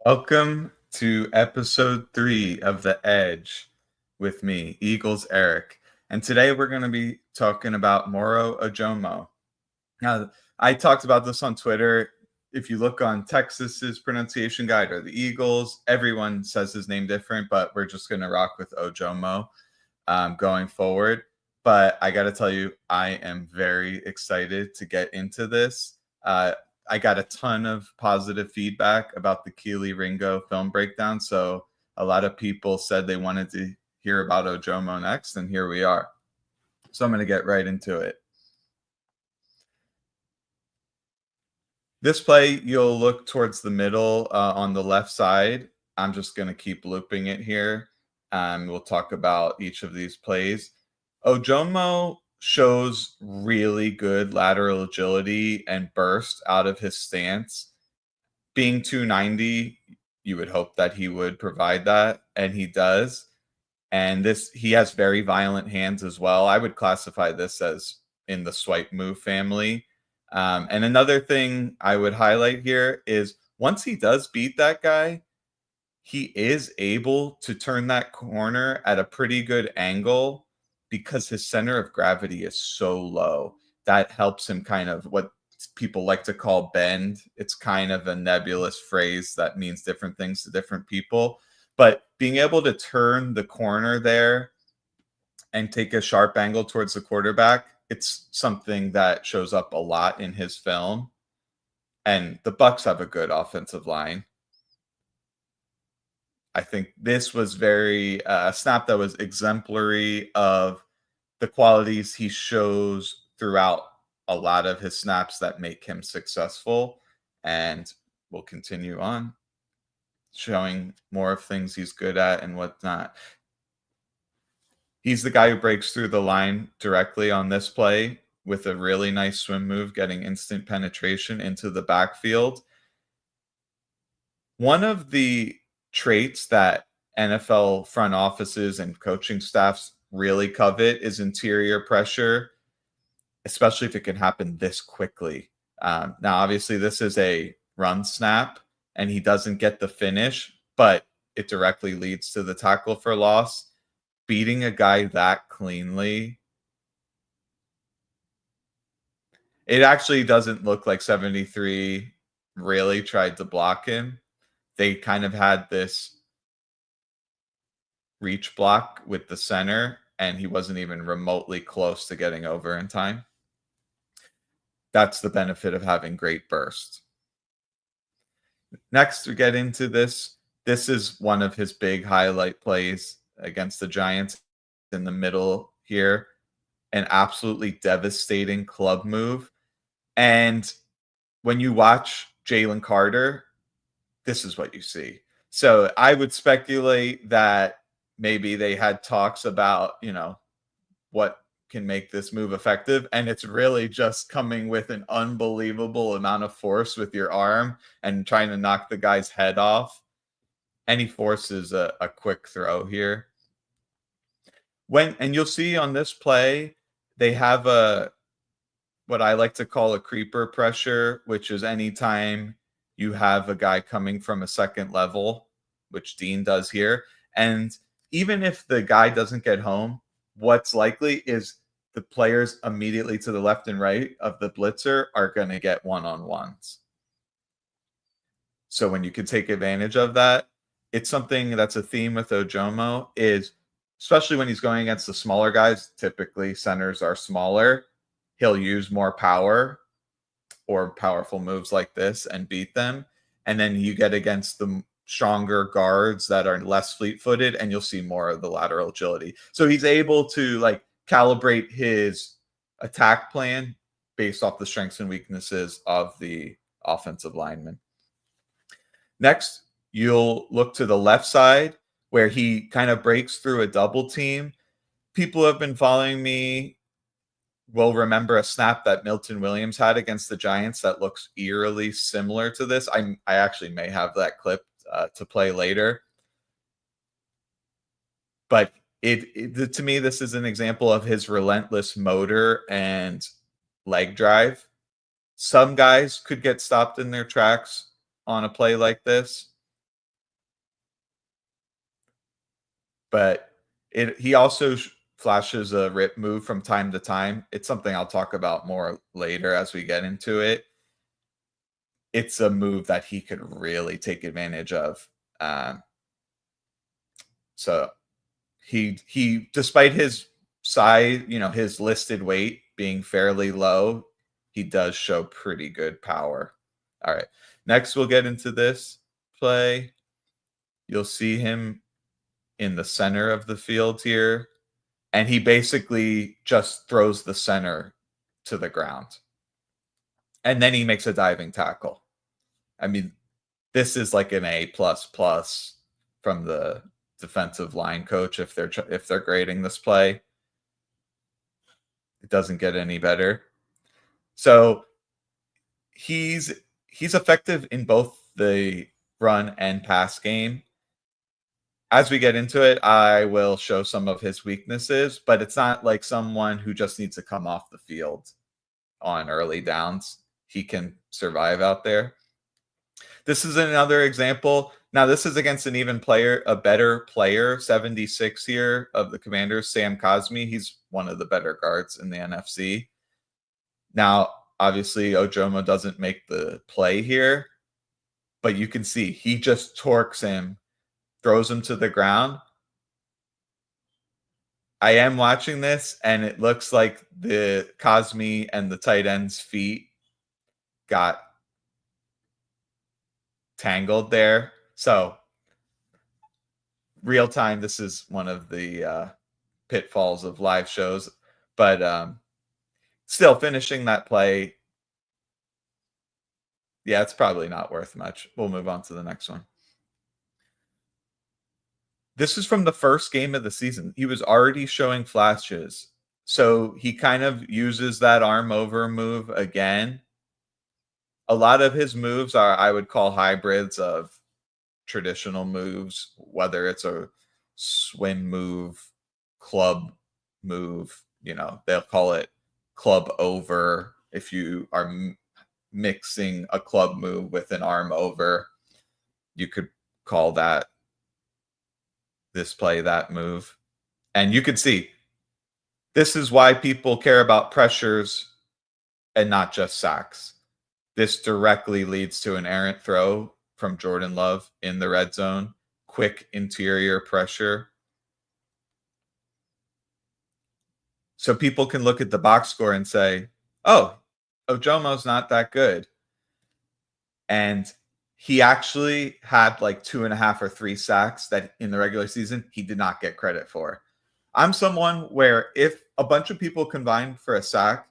Welcome to episode 3 of The Edge with me, Eagles Eric. And today we're going to be talking about Moro Ojomo. Now, I talked about this on Twitter. If you look on Texas's pronunciation guide or the Eagles, everyone says his name different, but we're just going to rock with Ojomo going forward. But I got to tell you, I am very excited to get into this. I got a ton of positive feedback about the Keely Ringo film breakdown. So a lot of people said they wanted to hear about Ojomo next, and here we are. So I'm going to get right into it. This play, you'll look towards the middle on the left side. I'm just going to keep looping it here. We'll talk about each of these plays. Ojomo shows really good lateral agility and burst out of his stance. Being 290, you would hope that he would provide that, and he does. And he has very violent hands as well. I would classify this as in the swipe move family. And another thing I would highlight here is once he does beat that guy, he is able to turn that corner at a pretty good angle because his center of gravity is so low. That helps him kind of what people like to call bend. It's kind of a nebulous phrase that means different things to different people. But being able to turn the corner there and take a sharp angle towards the quarterback, it's something that shows up a lot in his film. And the Bucks have a good offensive line. I think this was very a snap that was exemplary of the qualities he shows throughout a lot of his snaps that make him successful. And we'll continue on showing more of things he's good at and whatnot. He's the guy who breaks through the line directly on this play with a really nice swim move, getting instant penetration into the backfield. One of the traits that NFL front offices and coaching staffs really covet is interior pressure, especially if it can happen this quickly. Now, obviously, this is a run snap, and he doesn't get the finish, but it directly leads to the tackle for loss. Beating a guy that cleanly, it actually doesn't look like 73 really tried to block him. They kind of had this reach block with the center, and he wasn't even remotely close to getting over in time. That's the benefit of having great burst. Next, we get into this. This is one of his big highlight plays against the Giants in the middle here. An absolutely devastating club move. And when you watch Jalen Carter, this is what you see. So I would speculate that maybe they had talks about, what can make this move effective. And it's really just coming with an unbelievable amount of force with your arm and trying to knock the guy's head off. And he forces a quick throw here. And you'll see on this play, they have what I like to call a creeper pressure, which is anytime you have a guy coming from a second level, which Dean does here. And even if the guy doesn't get home, what's likely is the players immediately to the left and right of the blitzer are going to get one-on-ones. So when you can take advantage of that, it's something that's a theme with Ojomo is, especially when he's going against the smaller guys, typically centers are smaller, he'll use more power or powerful moves like this and beat them. And then you get against the stronger guards that are less fleet-footed, and you'll see more of the lateral agility. So he's able to calibrate his attack plan based off the strengths and weaknesses of the offensive lineman. Next, you'll look to the left side where he kind of breaks through a double team. People who have been following me will remember a snap that Milton Williams had against the Giants that looks eerily similar to this. I actually may have that clip to play later. But to me, this is an example of his relentless motor and leg drive. Some guys could get stopped in their tracks on a play like this. but he also flashes a rip move from time to time. It's something I'll talk about more later as we get into it. It's a move that he could really take advantage of. Um, so he despite his size, his listed weight being fairly low, he does show pretty good power. All right. Next we'll get into this play. You'll see him in the center of the field here, and he basically just throws the center to the ground. And then he makes a diving tackle. I mean, this is like an A plus plus from the defensive line coach if they're grading this play. It doesn't get any better. So he's effective in both the run and pass game. As we get into it, I will show some of his weaknesses, but it's not like someone who just needs to come off the field on early downs. He can survive out there. This is another example. Now, this is against an even player, a better player, 76 here of the Commanders, Sam Cosmi. He's one of the better guards in the NFC. Now, obviously, Ojomo doesn't make the play here, but you can see he just torques him, throws him to the ground. I am watching this, and it looks like the Cosmi and the tight end's feet got tangled there. So, real time, this is one of the pitfalls of live shows, but still finishing that play. Yeah, it's probably not worth much. We'll move on to the next one. This is from the first game of the season. He was already showing flashes. So he kind of uses that arm over move again. A lot of his moves are, I would call, hybrids of traditional moves, whether it's a swim move, club move, they'll call it club over if you are mixing a club move with an arm over. You could call this play that move. And you can see this is why people care about pressures and not just sacks. This directly leads to an errant throw from Jordan Love in the red zone, quick interior pressure. So people can look at the box score and say, oh, Ojomo's not that good. And he actually had like 2.5 or 3 sacks that in the regular season he did not get credit for. I'm someone where if a bunch of people combine for a sack,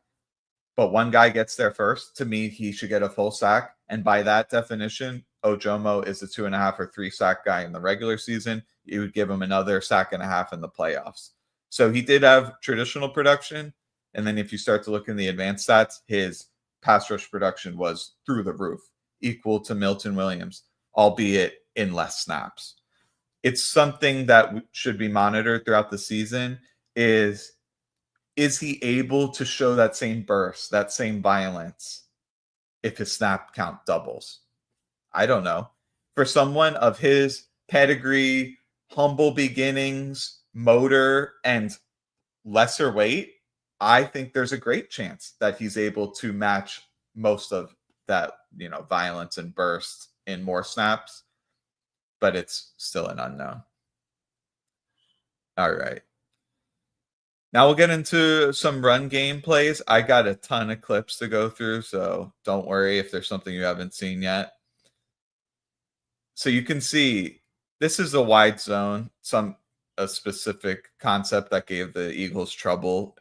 but one guy gets there first, to me, he should get a full sack. And by that definition, Ojomo is a 2.5 or 3 sack guy in the regular season. You would give him another sack and a half in the playoffs. So he did have traditional production. And then if you start to look in the advanced stats, his pass rush production was through the roof, equal to Milton Williams, albeit in less snaps. It's something that should be monitored throughout the season is he able to show that same burst, that same violence if his snap count doubles? I don't know. For someone of his pedigree, humble beginnings, motor, and lesser weight, I think there's a great chance that he's able to match most of that, violence and burst in more snaps, but it's still an unknown. All right. Now we'll get into some run game plays. I got a ton of clips to go through, so don't worry if there's something you haven't seen yet. So you can see this is a wide zone, a specific concept that gave the Eagles trouble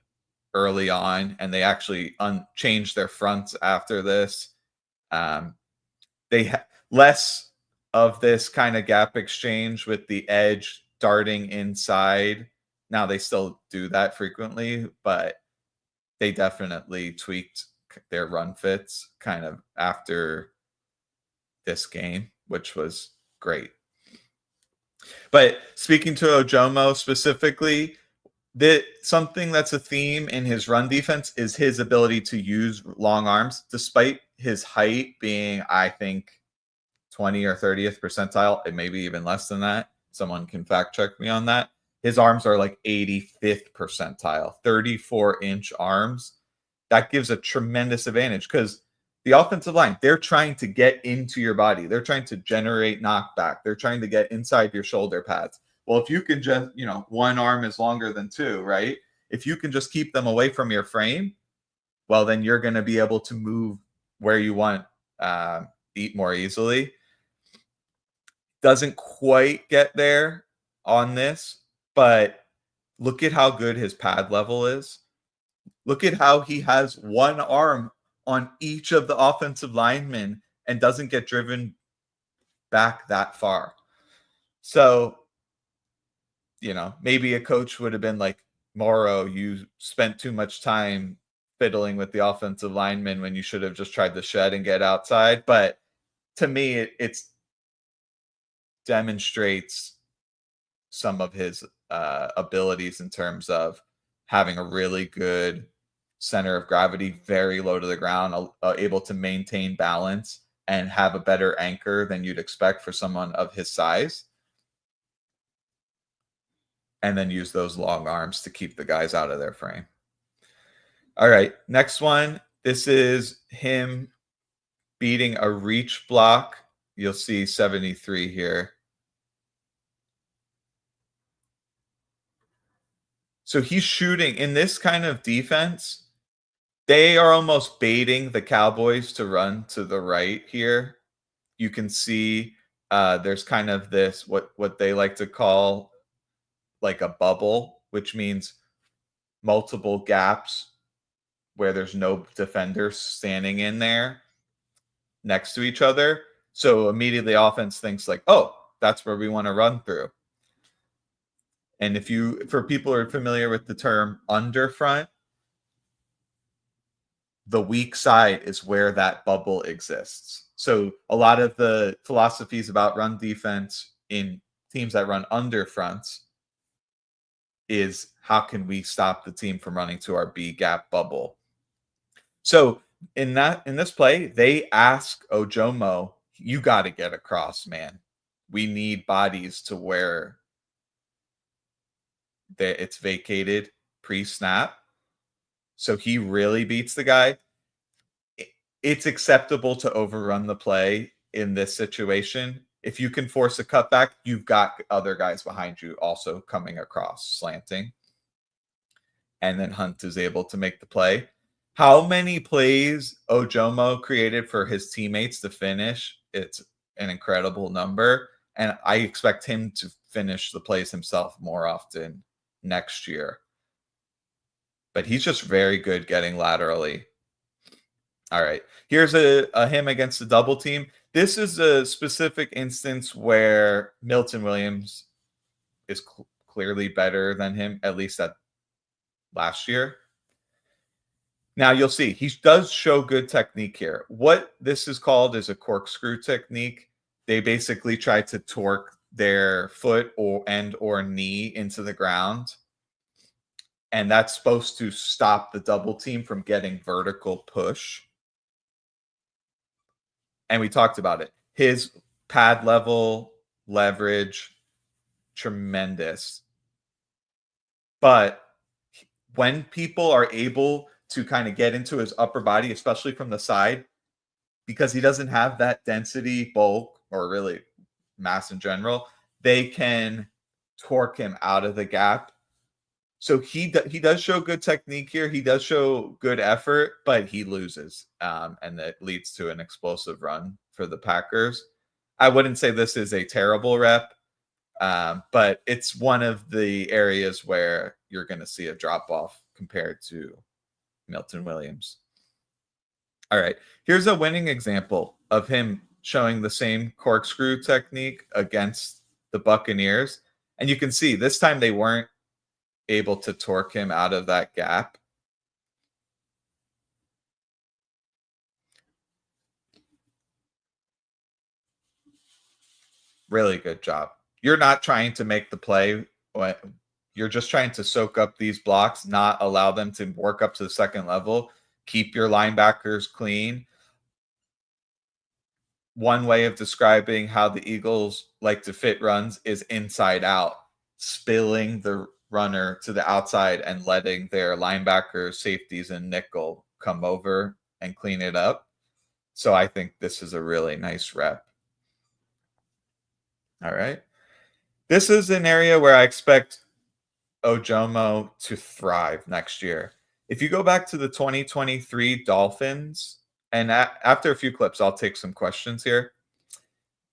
early on, and they actually changed their fronts after this. They less of this kind of gap exchange with the edge darting inside. Now they still do that frequently, but they definitely tweaked their run fits kind of after this game, which was great. But speaking to Ojomo specifically, something that's a theme in his run defense is his ability to use long arms, despite his height being, I think, 20 or 30th percentile, and maybe even less than that. Someone can fact check me on that. His arms are like 85th percentile, 34-inch arms. That gives a tremendous advantage because the offensive line, they're trying to get into your body. They're trying to generate knockback. They're trying to get inside your shoulder pads. Well, if you can just, one arm is longer than two, right? If you can just keep them away from your frame, well, then you're going to be able to move where you want, eat more easily. Doesn't quite get there on this, but look at how good his pad level is. Look at how he has one arm on each of the offensive linemen and doesn't get driven back that far. So, maybe a coach would have been like, Moro, you spent too much time fiddling with the offensive lineman when you should have just tried to shed and get outside. But to me, it's demonstrates some of his abilities in terms of having a really good center of gravity, very low to the ground, able to maintain balance and have a better anchor than you'd expect for someone of his size. And then use those long arms to keep the guys out of their frame. All right, next one. This is him beating a reach block. You'll see 73 here. So he's shooting in this kind of defense. They are almost baiting the Cowboys to run to the right here. You can see there's kind of this what they like to call like a bubble, which means multiple gaps where there's no defenders standing in there next to each other. So immediately offense thinks like, oh, that's where we want to run through. And for people who are familiar with the term underfront, the weak side is where that bubble exists. So a lot of the philosophies about run defense in teams that run under fronts is how can we stop the team from running to our B gap bubble? So in this play, they ask Ojomo, you got to get across, man. We need bodies to where it's vacated pre-snap. So he really beats the guy. It's acceptable to overrun the play in this situation. If you can force a cutback, you've got other guys behind you also coming across, slanting. And then Hunt is able to make the play. How many plays Ojomo created for his teammates to finish? It's an incredible number. And I expect him to finish the plays himself more often next year. But he's just very good getting laterally. All right. Here's a him against the double team. This is a specific instance where Milton Williams is clearly better than him, at least at last year. Now you'll see he does show good technique here. What this is called is a corkscrew technique. They basically try to torque their foot or knee into the ground. And that's supposed to stop the double team from getting vertical push. And we talked about it. His pad level, leverage, tremendous. But when people are able to kind of get into his upper body, especially from the side, because he doesn't have that density, bulk, or really mass in general, they can torque him out of the gap. So he does show good technique here. He does show good effort, but he loses, and that leads to an explosive run for the Packers. I wouldn't say this is a terrible rep, but it's one of the areas where you're going to see a drop off compared to Milton Williams. All right, here's a winning example of him showing the same corkscrew technique against the Buccaneers. And you can see this time they weren't able to torque him out of that gap. Really good job. You're not trying to make the play. You're just trying to soak up these blocks, not allow them to work up to the second level. Keep your linebackers clean. One way of describing how the Eagles like to fit runs is inside out. spilling the runner to the outside and letting their linebackers, safeties, and nickel come over and clean it up. So I think this is a really nice rep. All right. This is an area where I expect Ojomo to thrive next year. If you go back to the 2023 Dolphins, and after a few clips, I'll take some questions here.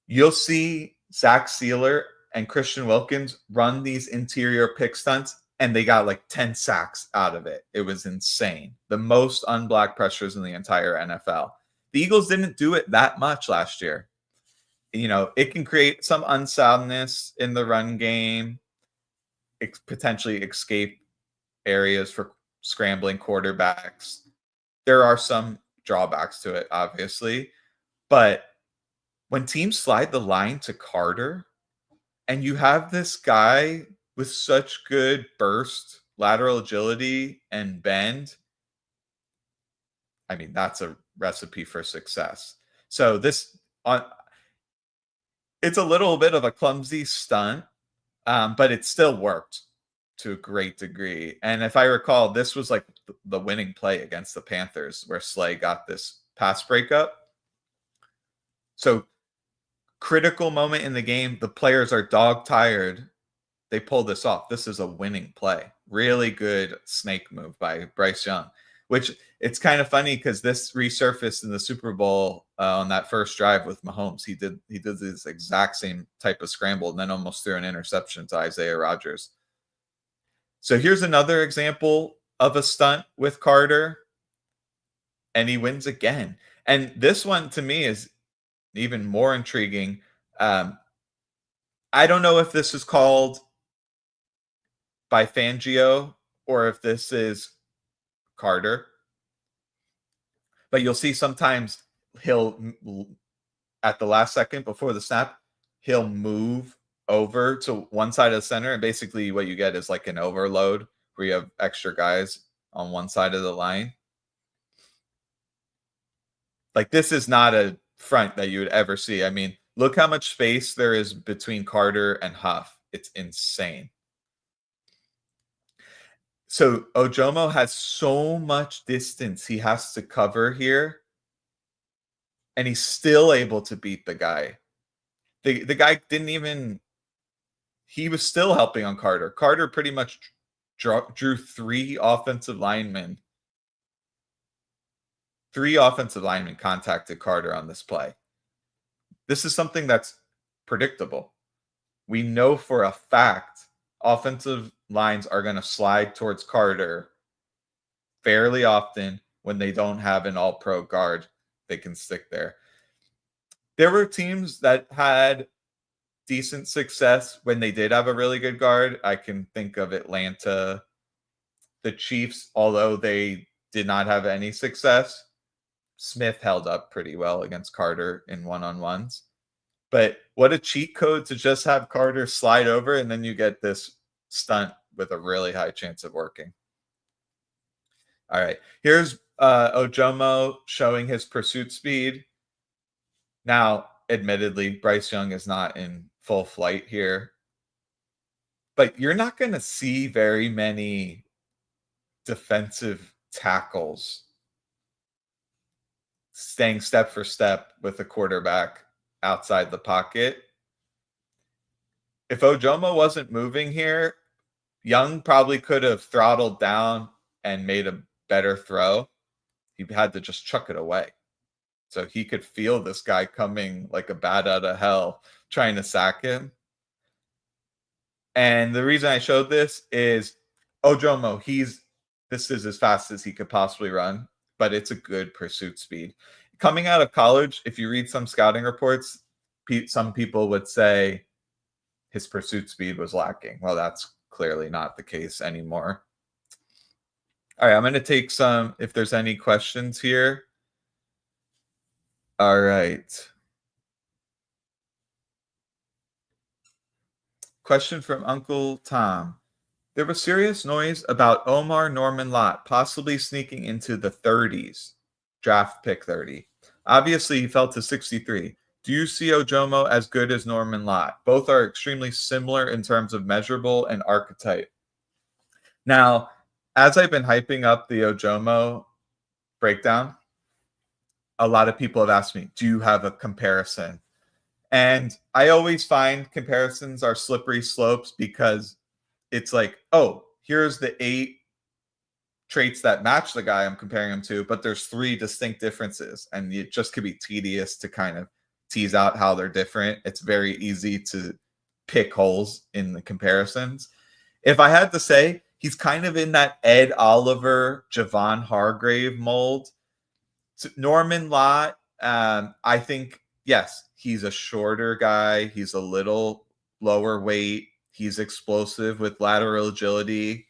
You'll see Zach Sealer and Christian Wilkins run these interior pick stunts, and they got like 10 sacks out of it. It was insane. The most unblocked pressures in the entire NFL. The Eagles didn't do it that much last year. You know, it can create some unsoundness in the run game, potentially escape areas for scrambling quarterbacks. There are some drawbacks to it, obviously, but when teams slide the line to Carter and you have this guy with such good burst, lateral agility, and bend, I mean, that's a recipe for success. So this it's a little bit of a clumsy stunt, but it still worked to a great degree. And if I recall, this was like the winning play against the Panthers where Slay got this pass breakup. So critical moment in the game, the players are dog tired. They pull this off. This is a winning play. Really good snake move by Bryce Young, which it's kind of funny because this resurfaced in the Super Bowl on that first drive with Mahomes. He did this exact same type of scramble and then almost threw an interception to Isaiah Rodgers. So here's another example of a stunt with Carter, and he wins again. And this one to me is even more intriguing. I don't know if this is called by Fangio or if this is Carter, but you'll see sometimes he'll, at the last second before the snap, he'll move over to one side of the center, and basically what you get is like an overload where you have extra guys on one side of the line. Like, this is not a front that you would ever see. I mean, look how much space there is between Carter and Huff. It's insane. So Ojomo has so much distance he has to cover here, and he's still able to beat the guy. The guy didn't even, he was still helping on Carter. Carter pretty much drew three offensive linemen contacted Carter on this play. This is something that's predictable. We know for a fact offensive lines are going to slide towards Carter fairly often when they don't have an all-pro guard. They can stick there. There were teams that had decent success when they did have a really good guard. I can think of Atlanta, the Chiefs, although they did not have any success. Smith held up pretty well against Carter in one-on-ones. But what a cheat code to just have Carter slide over, and then you get this stunt with a really high chance of working. All right, here's Ojomo showing his pursuit speed. Now, admittedly, Bryce Young is not in full flight here, but you're not going to see very many defensive tackles staying step for step with the quarterback outside the pocket. If Ojomo wasn't moving here, Young probably could have throttled down and made a better throw. He had to just chuck it away. So he could feel this guy coming like a bat out of hell trying to sack him. And the reason I showed this is Ojomo, this is as fast as he could possibly run, but it's a good pursuit speed. Coming out of college, if you read some scouting reports, some people would say his pursuit speed was lacking. Well, that's clearly not the case anymore. All right, I'm going to take some, if there's any questions here. All right. Question from Uncle Tom. There was serious noise about Omar Norman Lott possibly sneaking into the 30s, draft pick 30. Obviously, he fell to 63. Do you see Ojomo as good as Norman Lott? Both are extremely similar in terms of measurable and archetype. Now, as I've been hyping up the Ojomo breakdown, a lot of people have asked me, do you have a comparison? And I always find comparisons are slippery slopes because it's like, oh, here's the 8 traits that match the guy I'm comparing him to, but there's 3 distinct differences. And it just could be tedious to kind of tease out how they're different. It's very easy to pick holes in the comparisons. If I had to say, he's kind of in that Ed Oliver, Javon Hargrave mold. So Norman Lott, I think, yes, he's a shorter guy. He's a little lower weight. He's explosive with lateral agility.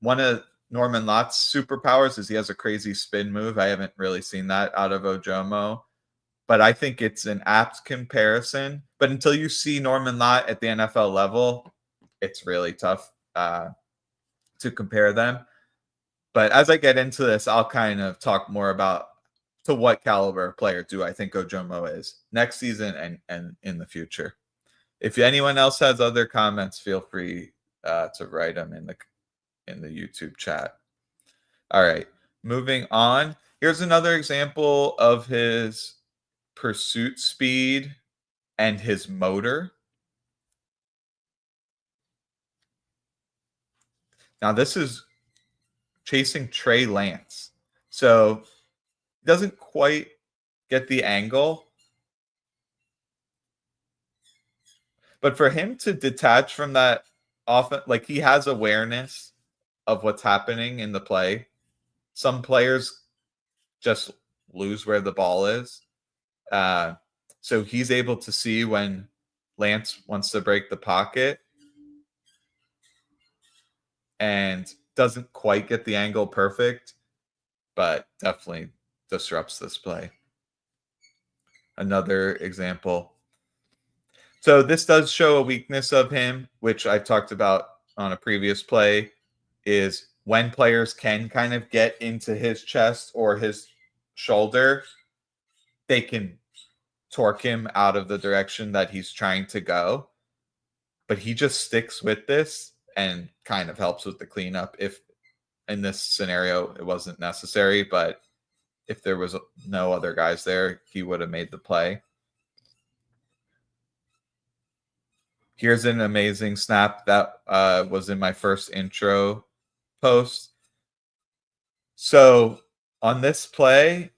One of Norman Lott's superpowers is he has a crazy spin move. I haven't really seen that out of Ojomo, but I think it's an apt comparison. But until you see Norman Lott at the NFL level, it's really tough to compare them. But as I get into this, I'll kind of talk more about to what caliber of player do I think Ojomo is next season and in the future. If anyone else has other comments, feel free to write them in the YouTube chat. All right, moving on. Here's another example of his pursuit speed and his motor. Now this is chasing Trey Lance. So he doesn't quite get the angle. But for him to detach from that often, like he has awareness of what's happening in the play. Some players just lose where the ball is. So he's able to see when Lance wants to break the pocket and doesn't quite get the angle perfect, but definitely disrupts this play. Another example. So this does show a weakness of him, which I talked about on a previous play, is when players can kind of get into his chest or his shoulder, they can torque him out of the direction that he's trying to go. But he just sticks with this and kind of helps with the cleanup. If in this scenario it wasn't necessary, but if there was no other guys there, he would have made the play. Here's an amazing snap that was in my first intro post. So on this play,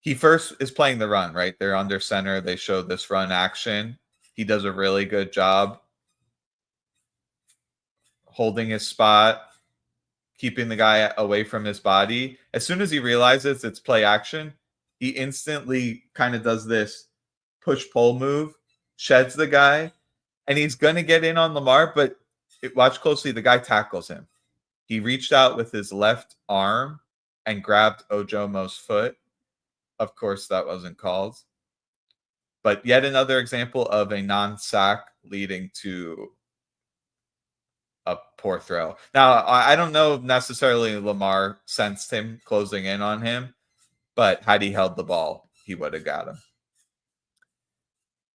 he first is playing the run, right? They're under center. They show this run action. He does a really good job holding his spot, keeping the guy away from his body. As soon as he realizes it's play action, he instantly kind of does this push-pull move, sheds the guy, and he's going to get in on Lamar, but watch closely. The guy tackles him. He reached out with his left arm and grabbed Ojomo's foot. Of course, that wasn't called. But yet another example of a non-sack leading to a poor throw. Now, I don't know if necessarily Lamar sensed him closing in on him, but had he held the ball, he would have got him.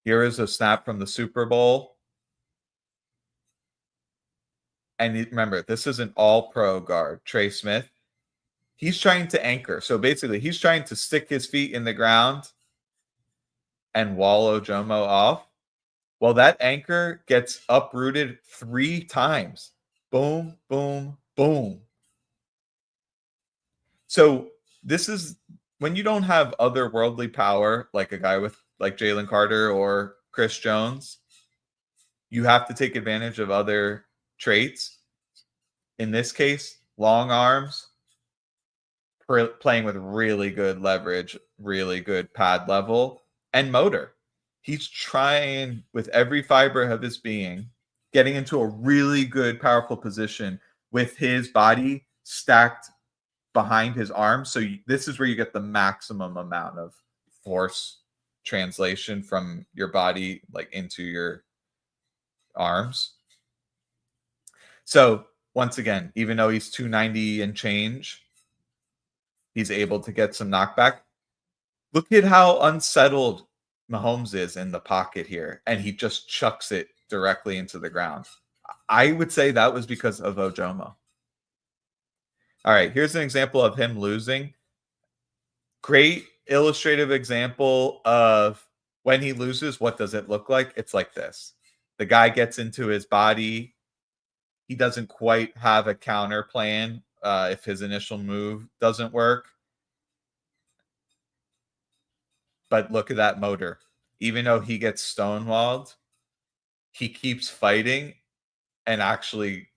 Here is a snap from the Super Bowl. And remember, this is an all-pro guard, Trey Smith. He's trying to anchor. So basically, he's trying to stick his feet in the ground and wall Ojomo off. Well, that anchor gets uprooted 3 times. Boom, boom, boom. So this is when you don't have otherworldly power, like a guy with like Jalen Carter or Chris Jones, you have to take advantage of other traits. In this case, long arms, playing with really good leverage, really good pad level, and motor. He's trying with every fiber of his being, getting into a really good, powerful position with his body stacked behind his arms. So this is where you get the maximum amount of force translation from your body like into your arms. So once again, even though he's 290 and change, he's able to get some knockback. Look at how unsettled Mahomes is in the pocket here, and he just chucks it directly into the ground. I would say that was because of Ojomo. All right, here's an example of him losing. Great illustrative example of when he loses, what does it look like? It's like this. The guy gets into his body. He doesn't quite have a counter plan if his initial move doesn't work. But look at that motor. Even though he gets stonewalled, he keeps fighting and actually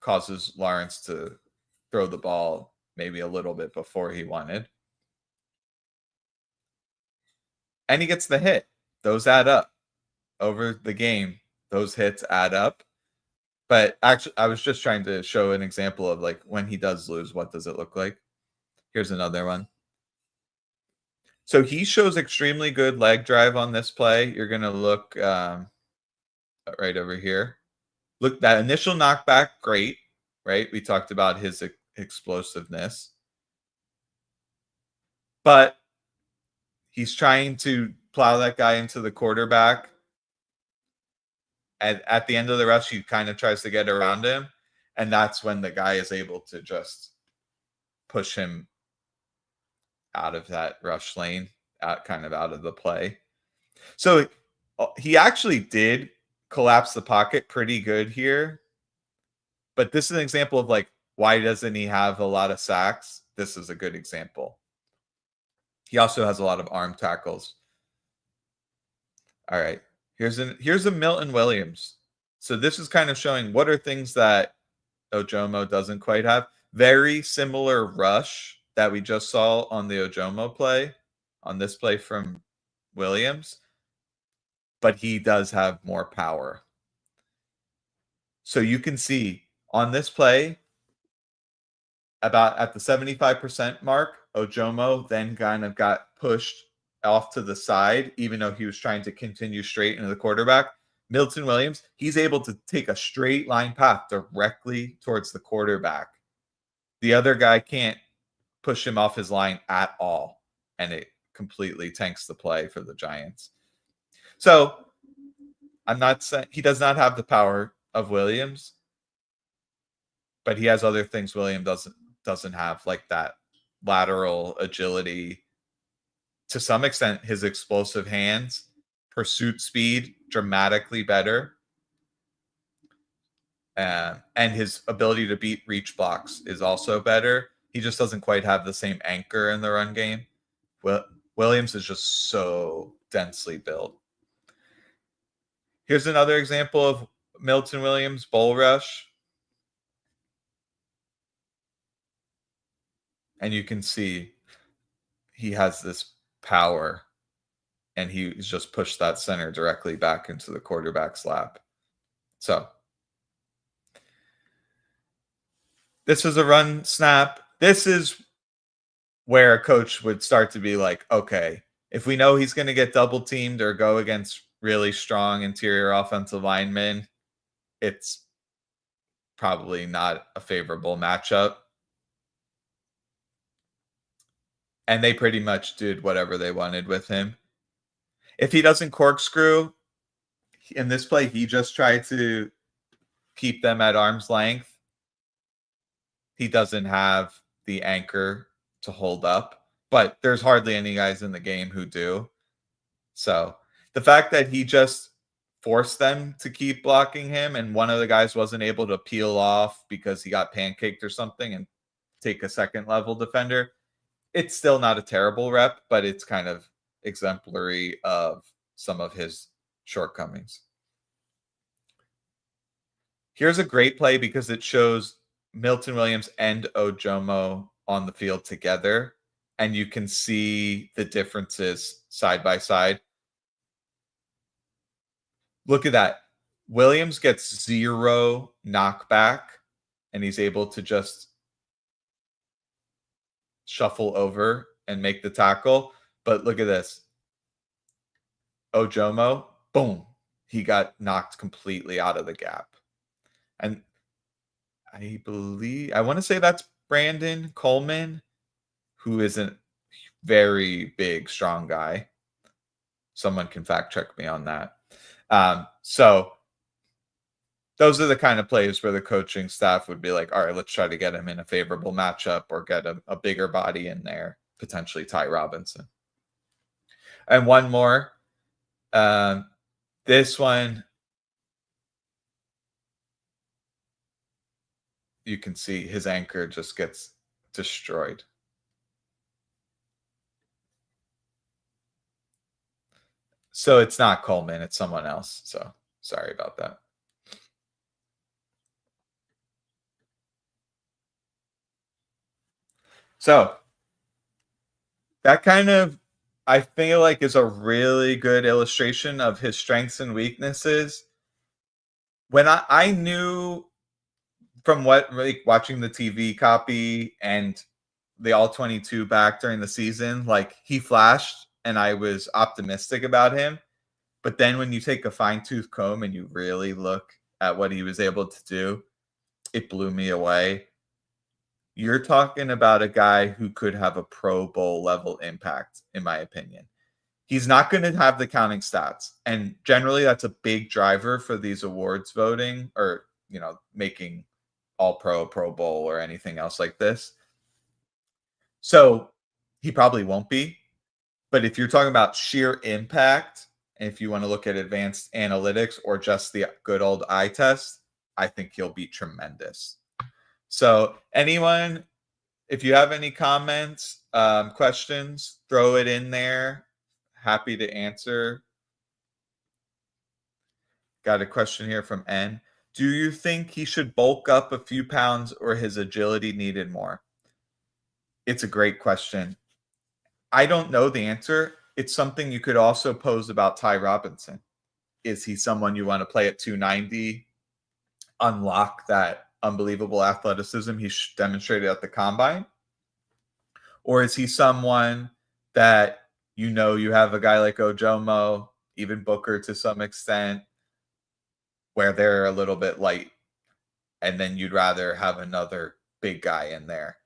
causes Lawrence to throw the ball maybe a little bit before he wanted. And he gets the hit. Those add up over the game. Those hits add up. But actually, I was just trying to show an example of like when he does lose, what does it look like? Here's another one. So he shows extremely good leg drive on this play. You're going to look right over here. Look, that initial knockback, great, right? We talked about his explosiveness. But he's trying to plow that guy into the quarterback. And at the end of the rush, he kind of tries to get around him. And that's when the guy is able to just push him out of that rush lane, kind of out of the play. So he actually did collapse the pocket pretty good here. But this is an example of like, why doesn't he have a lot of sacks? This is a good example. He also has a lot of arm tackles. All right. Here's a Milton Williams. So this is kind of showing what are things that Ojomo doesn't quite have. Very similar rush that we just saw on the Ojomo play, on this play from Williams, but he does have more power. So you can see on this play, about at the 75% mark, Ojomo then kind of got pushed off to the side, even though he was trying to continue straight into the quarterback. Milton Williams, he's able to take a straight line path directly towards the quarterback. The other guy can't push him off his line at all, and it completely tanks the play for the Giants. So I'm not saying he does not have the power of Williams, but he has other things William doesn't have, like that lateral agility. To some extent, his explosive hands, pursuit speed, dramatically better. And his ability to beat reach blocks is also better. He just doesn't quite have the same anchor in the run game. Williams is just so densely built. Here's another example of Milton Williams bull rush. And you can see he has this power, and he's just pushed that center directly back into the quarterback's lap. So this is a run snap. This is where a coach would start to be like, okay, if we know he's going to get double teamed or go against really strong interior offensive linemen, it's probably not a favorable matchup. And they pretty much did whatever they wanted with him. If he doesn't corkscrew in this play, he just tried to keep them at arm's length. He doesn't have the anchor to hold up, but there's hardly any guys in the game who do. So the fact that he just forced them to keep blocking him and one of the guys wasn't able to peel off because he got pancaked or something and take a second level defender, it's still not a terrible rep, but it's kind of exemplary of some of his shortcomings. Here's a great play because it shows Milton Williams and Ojomo on the field together, and you can see the differences side by side. Look at that. Williams gets 0 knockback, and he's able to just shuffle over and make the tackle. But look at this. Ojomo, boom, he got knocked completely out of the gap. And I want to say that's Brandon Coleman, who is a very big, strong guy. Someone can fact check me on that. So those are the kind of plays where the coaching staff would be like, all right, let's try to get him in a favorable matchup or get a bigger body in there, potentially Ty Robinson. And one more. Um, this one, you can see his anchor just gets destroyed. So it's not Coleman, it's someone else. So sorry about that. So that kind of, I feel like, is a really good illustration of his strengths and weaknesses. When I knew from what, like, watching the TV copy and the all 22 back during the season, like, he flashed and I was optimistic about him. But then when you take a fine tooth comb and you really look at what he was able to do, it blew me away. You're talking about a guy who could have a Pro Bowl level impact, in my opinion. He's not going to have the counting stats. And generally, that's a big driver for these awards voting or, making all pro, Pro Bowl, or anything else like this. So he probably won't be. But if you're talking about sheer impact, and if you want to look at advanced analytics or just the good old eye test, I think he'll be tremendous. So, anyone, if you have any comments, questions, throw it in there. Happy to answer. Got a question here from N. Do you think he should bulk up a few pounds or his agility needed more? It's a great question. I don't know the answer. It's something you could also pose about Ty Robinson. Is he someone you want to play at 290, unlock that unbelievable athleticism he demonstrated at the combine? Or is he someone that you have a guy like Ojomo, even Booker to some extent, where they're a little bit light, and then you'd rather have another big guy in there?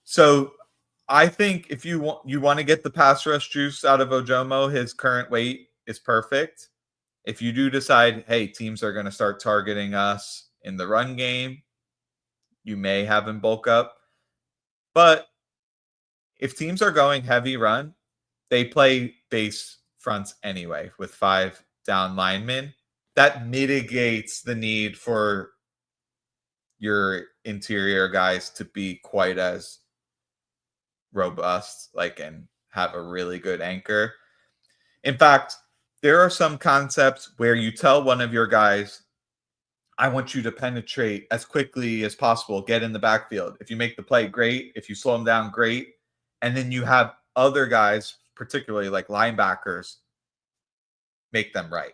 So I think if you want to get the pass rush juice out of Ojomo, his current weight is perfect. If you do decide, hey, teams are going to start targeting us in the run game, you may have him bulk up. But if teams are going heavy run, they play base fronts anyway with 5 down linemen. That mitigates the need for your interior guys to be quite as robust, and have a really good anchor. In fact, there are some concepts where you tell one of your guys, I want you to penetrate as quickly as possible, get in the backfield. If you make the play, great. If you slow them down, great. And then you have other guys, particularly like linebackers, make them right.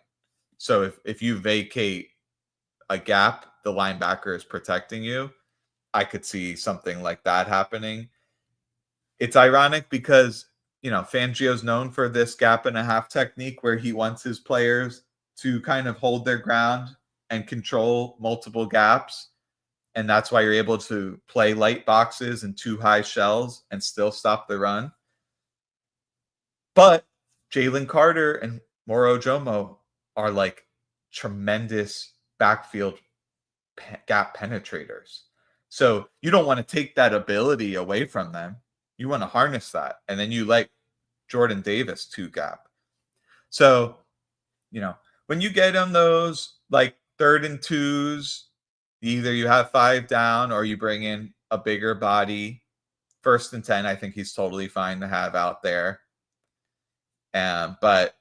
So if you vacate a gap, the linebacker is protecting you. I could see something like that happening. It's ironic because, Fangio's known for this gap and a half technique where he wants his players to kind of hold their ground and control multiple gaps. And that's why you're able to play light boxes and 2 high shells and still stop the run. But Jalen Carter and Moro Ojomo are like tremendous backfield gap penetrators. So you don't want to take that ability away from them. You want to harness that. And then you let Jordan Davis 2 gap. So, when you get on those like 3rd and 2s, either you have 5 down or you bring in a bigger body. 1st and 10, I think he's totally fine to have out there. But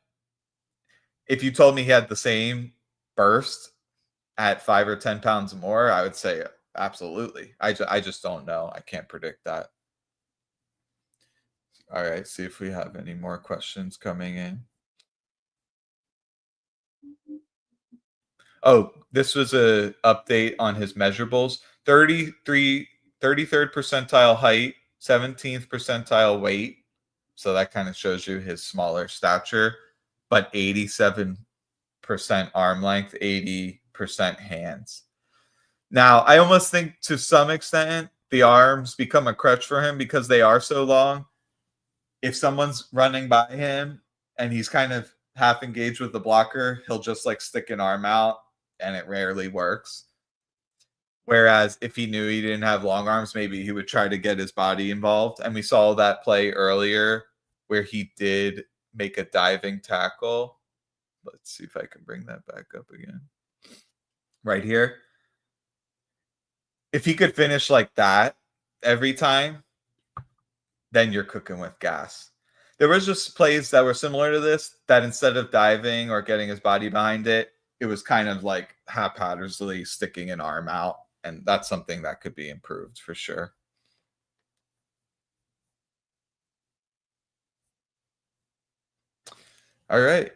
if you told me he had the same burst at 5 or 10 pounds more, I would say absolutely. I just don't know. I can't predict that. All right, see if we have any more questions coming in. Oh, this was a update on his measurables. 33rd percentile height, 17th percentile weight. So that kind of shows you his smaller stature, but 87% arm length, 80% hands. Now, I almost think to some extent the arms become a crutch for him because they are so long. If someone's running by him and he's kind of half engaged with the blocker, he'll just like stick an arm out and it rarely works. Whereas if he knew he didn't have long arms, maybe he would try to get his body involved. And we saw that play earlier where he did make a diving tackle. Let's see if I can bring that back up again. Right here. If he could finish like that every time, then you're cooking with gas. There was just plays that were similar to this that instead of diving or getting his body behind it, it was kind of like haphazardly sticking an arm out. And that's something that could be improved for sure. All right.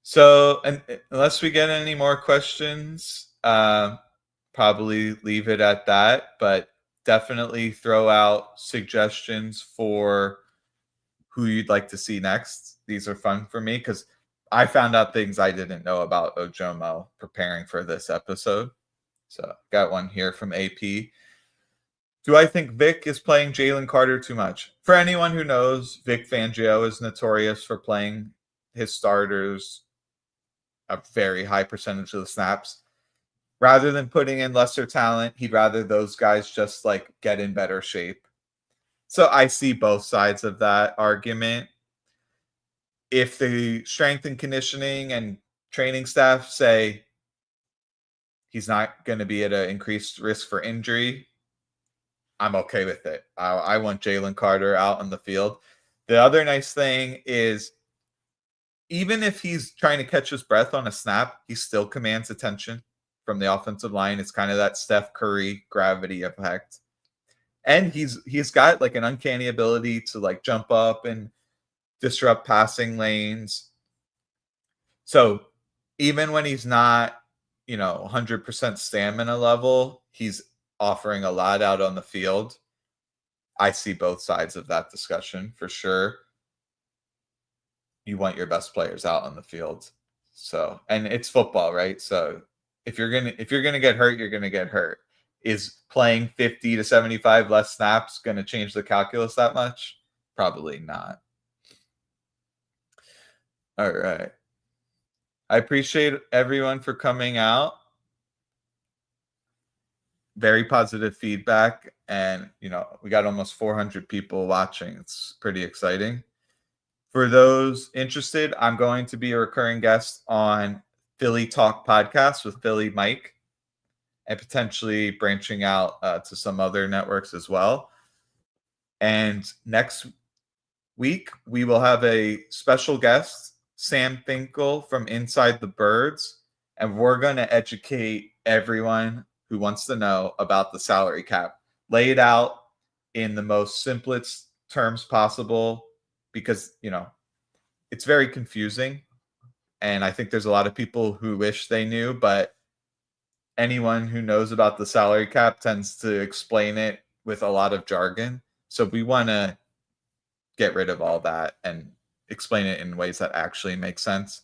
So, and unless we get any more questions, probably leave it at that. But definitely throw out suggestions for who you'd like to see next. These are fun for me because I found out things I didn't know about Ojomo preparing for this episode. So, got one here from AP. Do I think Vic is playing Jalen Carter too much? For anyone who knows, Vic Fangio is notorious for playing his starters a very high percentage of the snaps. Rather than putting in lesser talent, he'd rather those guys just like get in better shape. So I see both sides of that argument. If the strength and conditioning and training staff say he's not going to be at an increased risk for injury, I'm okay with it. I want Jalen Carter out on the field. The other nice thing is even if he's trying to catch his breath on a snap, he still commands attention from the offensive line. It's kind of that Steph Curry gravity effect. And he's got like an uncanny ability to like jump up and disrupt passing lanes. So even when he's not, 100% stamina level, he's offering a lot out on the field. I see both sides of that discussion for sure. You want your best players out on the field. So, and it's football, right? So if you're going to get hurt, you're going to get hurt. Is playing 50 to 75 less snaps going to change the calculus that much? Probably not. All right. I appreciate everyone for coming out. Very positive feedback. And, we got almost 400 people watching. It's pretty exciting. For those interested, I'm going to be a recurring guest on Philly Talk podcast with Philly Mike and potentially branching out to some other networks as well. And next week, we will have a special guest, Sam Finkel from Inside the Birds, and we're going to educate everyone who wants to know about the salary cap. Lay it out in the most simplest terms possible because, it's very confusing. And I think there's a lot of people who wish they knew, but anyone who knows about the salary cap tends to explain it with a lot of jargon. So we want to get rid of all that and explain it in ways that actually make sense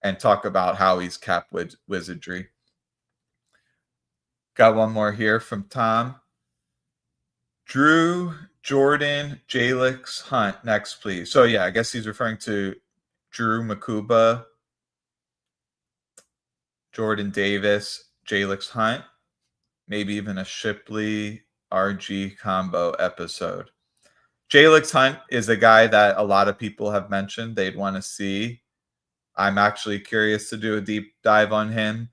and talk about how he's cap wizardry. Got one more here from Tom. Drew, Jordan, Jalix, Hunt. Next, please. So yeah, I guess he's referring to Drew Makuba, Jordan Davis, Jalix Hunt, maybe even a Shipley RG combo episode. Jalix Hunt is a guy that a lot of people have mentioned they'd want to see. I'm actually curious to do a deep dive on him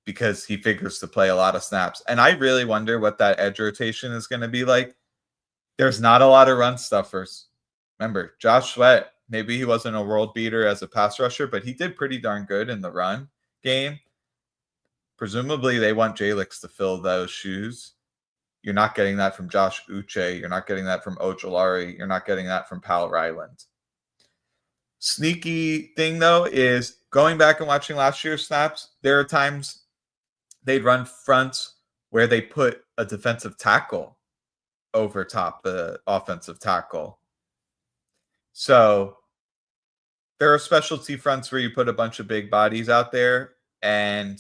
because he figures to play a lot of snaps. And I really wonder what that edge rotation is going to be like. There's not a lot of run stuffers. Remember, Josh Sweat, maybe he wasn't a world beater as a pass rusher, but he did pretty darn good in the run game. Presumably, they want Jalix to fill those shoes. You're not getting that from Josh Uche. You're not getting that from Ojolari. You're not getting that from Pal Ryland. Sneaky thing, though, is going back and watching last year's snaps, there are times they'd run fronts where they put a defensive tackle over top the offensive tackle. So there are specialty fronts where you put a bunch of big bodies out there, and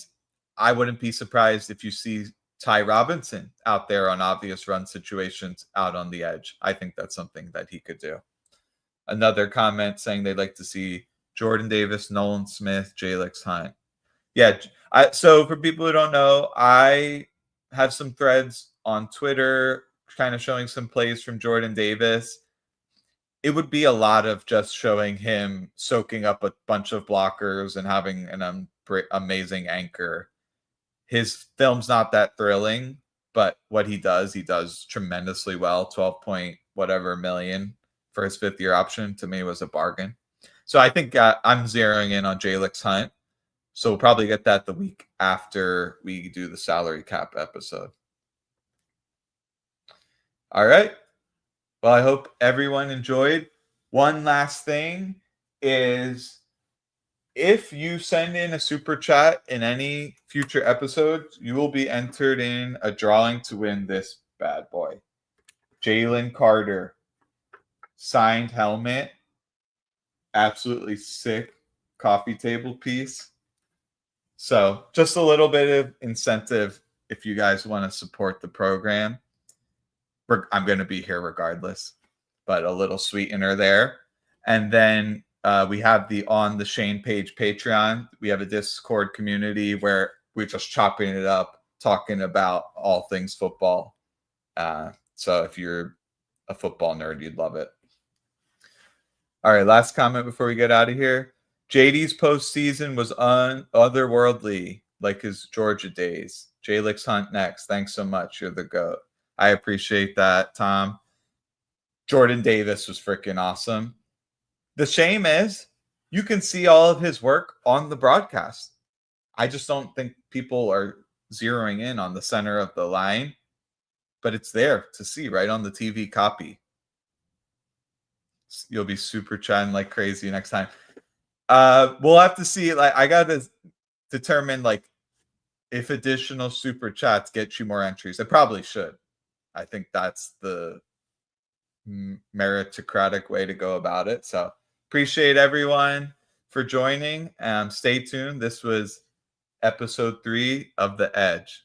I wouldn't be surprised if you see Ty Robinson out there on obvious run situations out on the edge. I think that's something that he could do. Another comment saying they'd like to see Jordan Davis, Nolan Smith, Jalix Hunt. Yeah, so for people who don't know, I have some threads on Twitter kind of showing some plays from Jordan Davis. It would be a lot of just showing him soaking up a bunch of blockers and having an amazing anchor. His film's not that thrilling, but what he does tremendously well. 12 point whatever million for his 5th-year option to me was a bargain. So I think I'm zeroing in on Jalix Hunt. So we'll probably get that the week after we do the salary cap episode. All right. Well, I hope everyone enjoyed. One last thing is if you send in a super chat in any future episodes, you will be entered in a drawing to win this bad boy. Jalen Carter, signed helmet, absolutely sick coffee table piece. So just a little bit of incentive if you guys want to support the program. I'm going to be here regardless, but a little sweetener there. And then we have the On the Shane page Patreon. We have a Discord community where we're just chopping it up, talking about all things football. So if you're a football nerd, you'd love it. All right, last comment before we get out of here. JD's postseason was otherworldly, like his Georgia days. Jalix Hunt next. Thanks so much. You're the GOAT. I appreciate that, Tom. Jordan Davis was freaking awesome. The shame is you can see all of his work on the broadcast. I just don't think people are zeroing in on the center of the line, but it's there to see right on the TV copy. You'll be super chatting like crazy next time. We'll have to see. Like, I got to determine like if additional super chats get you more entries. It probably should. I think that's the meritocratic way to go about it. So appreciate everyone for joining. Stay tuned. This was episode 3 of The Edge.